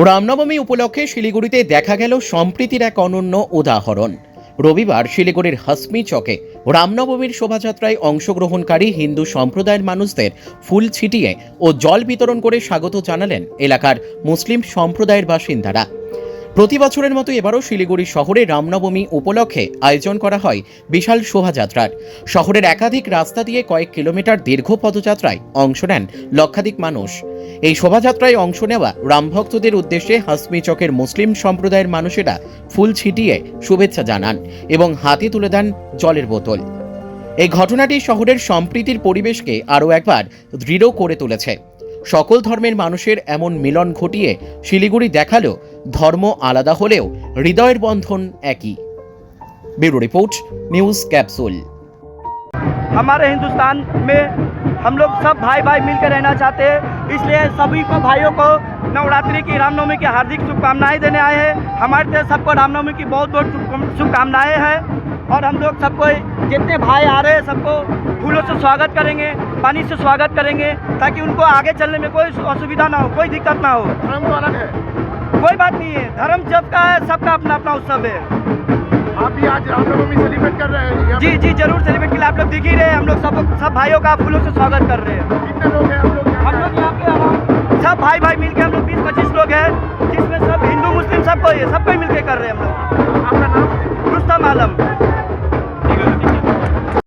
রামনবমী উপলক্ষে শিলিগুড়িতে দেখা গেল সম্প্রীতির এক অনন্য উদাহরণ। রবিবার শিলিগুড়ির হাসমি চকে রামনবমীর শোভাযাত্রায় অংশগ্রহণকারী হিন্দু সম্প্রদায়ের মানুষদের ফুল ছিটিয়ে ও জল বিতরণ করে স্বাগত জানালেন এলাকার মুসলিম সম্প্রদায়ের বাসিন্দারা। প্রতি বছরের মতো এবারও শিলিগুড়ি শহরে রামনবমী উপলক্ষে আয়োজন করা হয় বিশাল শোভাযাত্রার। শহরের একাধিক রাস্তা দিয়ে কয়েক কিলোমিটার দীর্ঘ পদযাত্রায় অংশ নেন লক্ষাধিক মানুষ। এই শোভাযাত্রায় অংশ নেওয়া রামভক্তদের উদ্দেশ্যে হাসমি চকের মুসলিম সম্প্রদায়ের মানুষেরা ফুল ছিটিয়ে শুভেচ্ছা জানান এবং হাতে তুলে দেন জলের বোতল। এই ঘটনাটি শহরের সম্প্রীতির পরিবেশকে আরও একবার দৃঢ় করে তুলেছে। সকল ধর্মের মানুষের এমন মিলন ঘটিয়ে শিলিগুড়ি দেখালো ধর্ম আলাদা হলেও হৃদয়ের বন্ধন একই। Bureau report news capsule. हमारे हिंदुस्तान में हम लोग सब भाई भाई मिलकर रहना चाहते हैं, इसलिए सभी को भाइयों को नवरात्रि की रामनवमी की हार्दिक शुभकामनाएं देने आए हैं। हमारे तरफ सबको रामनवमी की बहुत बहुत शुभकामनाएं हैं और हम लोग सबको जितने भाई आ रहे हैं सबको फूलों से स्वागत करेंगे, पानी से स्वागत करेंगे ताकि उनको आगे चलने में कोई असुविधा ना हो, कोई दिक्कत ना हो। धर्म तो अलग है, कोई बात नहीं है, धर्म सबका है, सबका अपना अपना उत्सव है। आप भी आज रामनवमी सेलिब्रेट कर रहे हैं? जी जी जरूर सेलिब्रेट के लिए आप लोग दिख ही रहे हैं। हम लोग सब भाइयों का फूलों से स्वागत कर रहे हैं। कितने लोग हैं हम लोग यहाँ पे सब भाई भाई मिलके हम लोग 20-25 लोग हैं, जिसमें सब हिंदू मुस्लिम सबको ही मिलके कर रहे हैं हम लोग। आपका नाम? रुस्तम आलम।